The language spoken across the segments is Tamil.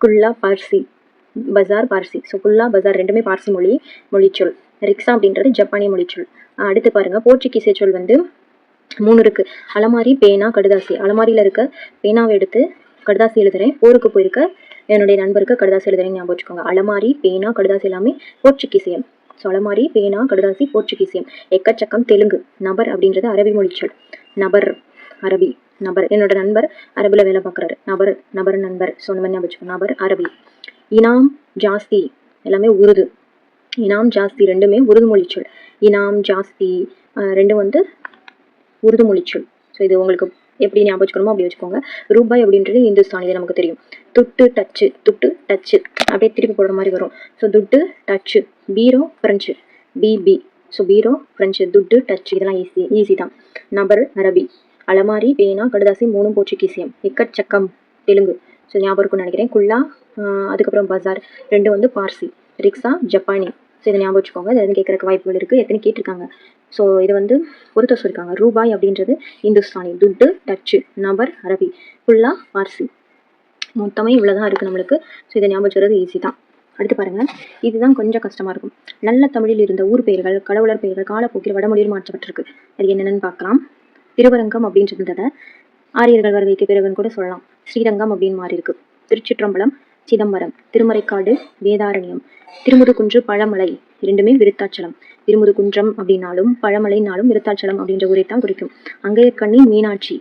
குல்லா பார்சி, பஜார் பார்சி. ஸோ குல்லா பஜார் ரெண்டுமே பார்சி மொழிச்சொல். ரிக்ஷா அப்படின்றது ஜப்பானிய மொழிச்சொல். அடுத்து பாருங்க, போர்ச்சுகீசிய சொல் வந்து 3 இருக்கு. அலமாரி, பேனா, கடுதாசி. அலமாரியில் இருக்க பேனாவை எடுத்து கடுதாசி எழுதுறேன். போருக்கு போயிருக்க என்னுடைய நண்பருக்கு கடுதாசி எழுதுறேன் ஞாபகம் வச்சுக்கோங்க. அலமாரி, பேனா, கடுதாசி எல்லாமே போர்ச்சுகீசியம். ஸோ அலமாரி, பேனா, கடுதாசி போர்ச்சுகீசியம். எக்கச்சக்கம் தெலுங்கு. நபர் அப்படின்றது அரபி மொழிச்சொல். நபர் அரபி. நபர் என்னோட நண்பர் அரபில் வேலை பார்க்குறாரு. நபர் நண்பர். ஸோ அந்த மாதிரி ஞாபகம் வச்சுக்கோங்க. நபர் அரபி. இனாம், ஜாஸ்தி எல்லாமே உருது. இனாம், ஜாஸ்தி ரெண்டுமே உருது மொழிச்சொல். இனாம், ஜாஸ்தி ரெண்டும் வந்து உருது மொழிச்சொல். ஸோ இது உங்களுக்கு எப்படி ஞாபகம் வச்சுக்கணுமோ அப்படி வச்சுக்கோங்க. ரூபாய் அப்படின்றது இந்துஸ்தானி, இது நமக்கு தெரியும். துட்டு, டச்சு. துட்டு, டச்சு அப்படியே திருப்பி போடுற மாதிரி வரும். ஸோ துட்டு, டச்சு. பீரோ, ஃப்ரெஞ்சு. பிபி. ஸோ பீரோ, ஃப்ரெஞ்சு. துட்டு, டச்சு இதெல்லாம் ஈஸி தான். நபர் அரபி. அலமாரி, பேனா, கடுதாசி 3 போர்ச்சுகீசியம். எக்கச்சக்கம் தெலுங்கு. ஸோ ஞாபகம் இருக்கும்னு நினைக்கிறேன். குல்லா, அதுக்கப்புறம் பஜார் 2 வந்து பார்சி. ரிக்ஷா ஜப்பானி. ஸோ இதை ஞாபகம் வச்சுக்கோங்க. இதை வந்து கேட்குறக்கு வாய்ப்புகள் இருக்குது. எத்தனை கேட்டிருக்காங்க. ஸோ இது வந்து பொறுத்த சொல்லியிருக்காங்க. ரூபாய் அப்படின்றது இந்துஸ்தானி. துட்டு, டச்சு. நபர் அரபி. குல்லா பார்சி. மொத்தமே இவ்வளோதான் இருக்குது நம்மளுக்கு. ஸோ இதை ஞாபகம் வச்சுக்கிறது ஈஸி தான். அடுத்து பாருங்கள், இதுதான் கொஞ்சம் கஷ்டமாக இருக்கும். நல்ல தமிழில் இருந்த ஊர் பெயர்கள், கடவுளர் பெயர்கள் காலப்போக்கில் வடமொழியில் மாற்றப்பட்டிருக்கு. அது என்னென்னு பார்க்கலாம். திருவரங்கம் அப்படின்றத ஆரியர்கள் வருகைக்கு பிறகுன்னு கூட சொல்லலாம். ஸ்ரீரங்கம் அப்படின்னு மாறி இருக்கு. திருச்சிற்றம்பலம், சிதம்பரம். திருமறைக்காடு, வேதாரண்யம். திருமுதுகுன்று, பழமலை இரண்டுமே விருத்தாச்சலம். திருமுதுகுன்றம் அப்படின்னாலும் பழமலைனாலும் விருத்தாச்சலம் அப்படின்ற ஊரை தான் குறிக்கும். அங்கையர்கண்ணி, மீனாட்சி.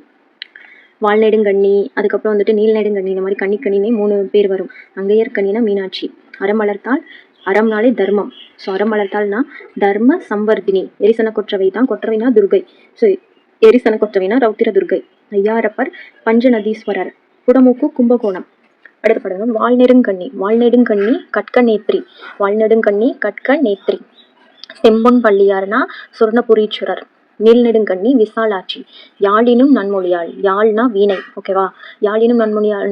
வால்நெடுங்கண்ணி, அதுக்கப்புறம் வந்துட்டு நீல்நெடுங்கண்ணி, இந்த மாதிரி கண்ணிக்கண்ணினே 3 பேர் வரும். அங்கையர்கண்ணினா மீனாட்சி. அறம் வளர்த்தால், அறம்னாலே தர்மம். ஸோ அறம் வளர்த்தால்னா தர்ம சம்வர்தினி. எரிசன கொற்றவை தான். கொற்றவைனா துர்கை. ஸோ எரிசன கொற்றவைனா ரௌத்திர துர்கை. ஐயாரப்பர், பஞ்சநதீஸ்வரர். குடமூக்கு, கும்பகோணம். அடுத்து பாருங்க, வால்நெடுங்கண்ணி. வால்நெடுங்கண்ணி கட்க நேத்ரி. வால்நெடுங்கண்ணி கட்க நேத்ரி. செம்பொன் பள்ளியார்னா சுர்ணபுரீஸ்வரர். நீல்நெடுங்கண்ணி விசாலாட்சி. யாழினும் நன்மொழியாள். யாழ்னா வீணை. ஓகேவா. யாழினும்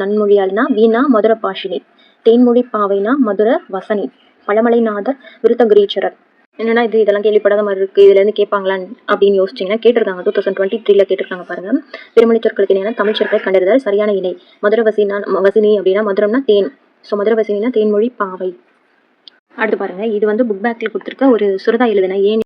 நன்மொழியாள்னா வீணா மதுர பாஷினி. தேன்மொழி பாவைனா மதுர வசனி. பழமலைநாதர் விருத்தகிரீஸ்வரர். என்னன்னா இதெல்லாம் கேள்விப்படாத மாதிரி இருக்குது. இதுலேருந்து கேட்பாங்களான்னு அப்படின்னு யோசிச்சிங்கன்னா கேட்டிருக்காங்க. 2023 கேட்டிருக்காங்க பாருங்க. பிறமொழி சொற்களுக்கு இணையான தமிழ் சொற்களை கண்டறிதல் சரியான இணை. மதுர வசினி அப்படின்னா மதுரம்னா தேன். ஸோ மதுர வசினா தேன்மொழி பாவை. அடுத்து பாருங்க, இது வந்து புக் பேக்கில் கொடுத்துருக்க ஒரு சுரதா எழுதுன ஏன்